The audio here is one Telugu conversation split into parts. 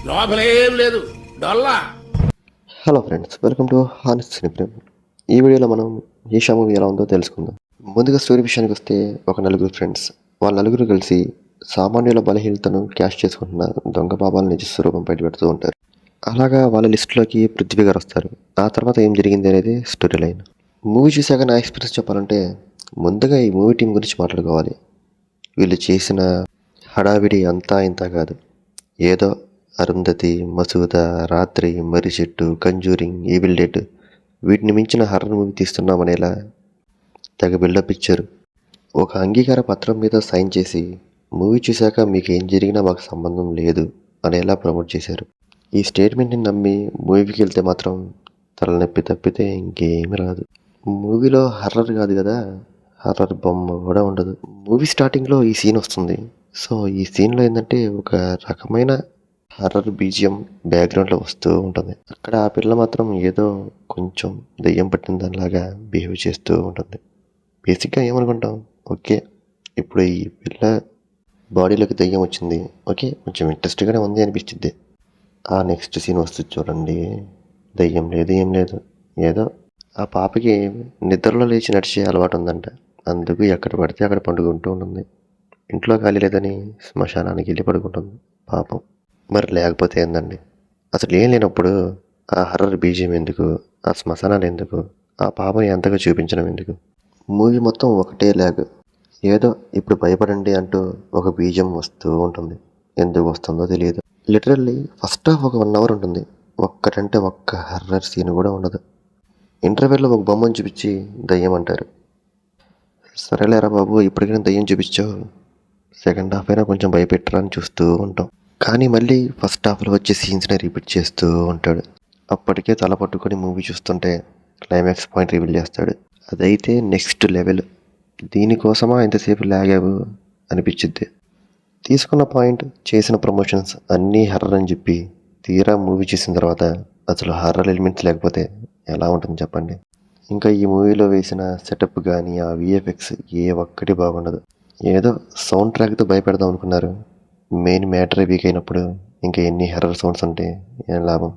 లోపలేం లేదు డొల్లా. Hello friends, welcome to honest cine Prem. ఈ వీడియోలో మనం ఈషా మూవీ ఎలా ఉందో తెలుసుకుందాం. ముందుగా స్టోరీ విషయానికి వస్తే, ఒక నలుగురు ఫ్రెండ్స్, వాళ్ళ నలుగురు కలిసి సామాన్యుల బలహీనతను క్యాష్ చేసుకుంటున్న దొంగ బాబాల నిజ స్వరూపం బయటపెడుతూ ఉంటారు. అలాగా వాళ్ళ లిస్టులోకి పృథ్వీ గారు వస్తారు. ఆ తర్వాత ఏం జరిగింది అనేది స్టోరీ లైన్. మూవీ చూశాక నా ఎక్స్పీరియన్స్ చెప్పాలంటే, ముందుగా ఈ మూవీ టీం గురించి మాట్లాడుకోవాలి. వీళ్ళు చేసిన హడావిడి అంతా ఇంత కాదు. ఏదో అరుంధతి, మసూద, రాత్రి, మర్రి చెట్టు, కంజూరింగ్, ఈవిల్ డెడ్ వీటిని మించిన హర్రర్ మూవీ తీస్తున్నామనేలా తెగ బిల్డప్ ఇచ్చారు. ఒక అంగీకార పత్రం మీద సైన్ చేసి మూవీ చూశాక మీకు ఏం జరిగినా మాకు సంబంధం లేదు అనేలా ప్రమోట్ చేశారు. ఈ స్టేట్మెంట్ని నమ్మి మూవీకి వెళ్తే మాత్రం తలనొప్పి తప్పితే ఇంకేమీ రాదు. మూవీలో హర్రర్ కాదు కదా, హర్రర్ బొమ్మ కూడా ఉండదు. మూవీ స్టార్టింగ్లో ఈ సీన్ వస్తుంది. సో ఈ సీన్లో ఏంటంటే ఒక రకమైన హర్రర్ బీజియం బ్యాక్గ్రౌండ్లో వస్తూ ఉంటుంది. అక్కడ ఆ పిల్ల మాత్రం ఏదో కొంచెం దెయ్యం పట్టిన దానిలాగా బిహేవ్ చేస్తూ ఉంటుంది. బేసిక్గా ఏమనుకుంటాం, ఓకే ఇప్పుడు ఈ పిల్ల బాడీలోకి దెయ్యం వచ్చింది, ఓకే కొంచెం ఇంట్రెస్ట్గానే ఉంది అనిపించింది. ఆ నెక్స్ట్ సీన్ వస్తుంది చూడండి, దెయ్యం లేదు ఏం లేదు. ఏదో ఆ పాపకి నిద్రలో లేచి నడిచే అలవాటు ఉందంట. అందుకు ఎక్కడ పడితే అక్కడ పండుకుంటూ ఉంటుంది. ఇంట్లో ఖాళీ లేదని శ్మశానానికి వెళ్ళి పడుకుంటుంది పాపం. మరి లేకపోతే ఏందండి, అసలు ఏం లేనప్పుడు ఆ హర్రర్ బీజియం ఎందుకు, ఆ శ్మశానాలు ఎందుకు, ఆ పాపని ఎంతగా చూపించడం ఎందుకు? మూవీ మొత్తం ఒకటే లాగ్. ఏదో ఇప్పుడు భయపడండి అంటూ ఒక బీజియం వస్తూ ఉంటుంది. ఎందుకు వస్తుందో తెలియదు. లిటరల్లీ ఫస్ట్ హాఫ్ ఒక 1 అవర్ ఉంటుంది. ఒక్కటంటే ఒక్క హర్రర్ సీన్ కూడా ఉండదు. ఇంటర్వెల్లో ఒక బొమ్మను చూపించి దయ్యం అంటారు. సరేలేరా బాబు, ఇప్పటికైనా దయ్యం చూపించావు, సెకండ్ హాఫ్ అయినా కొంచెం భయపెట్టరా అని చూస్తూ ఉంటాం. కానీ మళ్ళీ ఫస్ట్ హాఫ్లో వచ్చే సీన్స్ని రిపీట్ చేస్తూ ఉంటాడు. అప్పటికే తల పట్టుకొని మూవీ చూస్తుంటే క్లైమాక్స్ పాయింట్ రివీల్ చేస్తాడు. అదైతే నెక్స్ట్ లెవెల్. దీనికోసమా ఎంతసేపు లాగావు అనిపించిద్ది. తీసుకున్న పాయింట్, చేసిన ప్రమోషన్స్ అన్నీ హర్రర్ అని చెప్పి తీరా మూవీ చూసిన తర్వాత అసలు హర్రర్ ఎలిమెంట్స్ లేకపోతే ఎలా ఉంటుంది చెప్పండి. ఇంకా ఈ మూవీలో వేసిన సెటప్ కానీ ఆ విఎఫ్ఎక్స్ ఏ ఒక్కటి బాగుండదు. ఏదో సౌండ్ ట్రాక్తో భయపెడదాం అనుకున్నారు. మెయిన్ మ్యాటరే వీక్ అయినప్పుడు ఇంకా ఎన్ని హెర్రర్ సౌండ్స్ ఉంటే ఏం లాభం?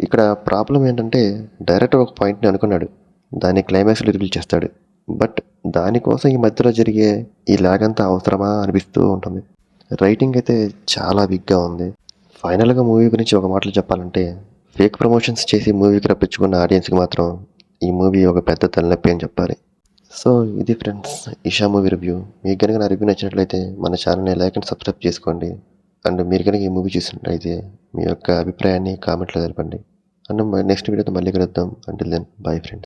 ఇక్కడ ప్రాబ్లం ఏంటంటే, డైరెక్టర్ ఒక పాయింట్ని అనుకున్నాడు, దాన్ని క్లైమాక్స్లో రివీల్ చేస్తాడు. బట్ దానికోసం ఈ మధ్యలో జరిగే ఈ లాగ్ అంతా అవసరమా అనిపిస్తూ ఉంటుంది. రైటింగ్ అయితే చాలా వీక్గా ఉంది. ఫైనల్గా మూవీ గురించి ఒక మాటలు చెప్పాలంటే, ఫేక్ ప్రమోషన్స్ చేసి మూవీకి రప్పించుకున్న ఆడియన్స్కి మాత్రం ఈ మూవీ ఒక పెద్ద తలనొప్పి అని చెప్పాలి. సో ఇది ఫ్రెండ్స్, ఈషా మూవీ రివ్యూ. మీకు కనుక నా రివ్యూ నచ్చినట్లయితే మన ఛానల్ని లైక్ అండ్ సబ్స్క్రైబ్ చేసుకోండి. అండ్ మీరు కనుక ఈ మూవీ చూసినట్లయితే మీ యొక్క అభిప్రాయాన్ని కామెంట్లో తెలపండి. అండ్ నెక్స్ట్ వీడియోతో మళ్ళీ కలుద్దాం. Until then, bye friends.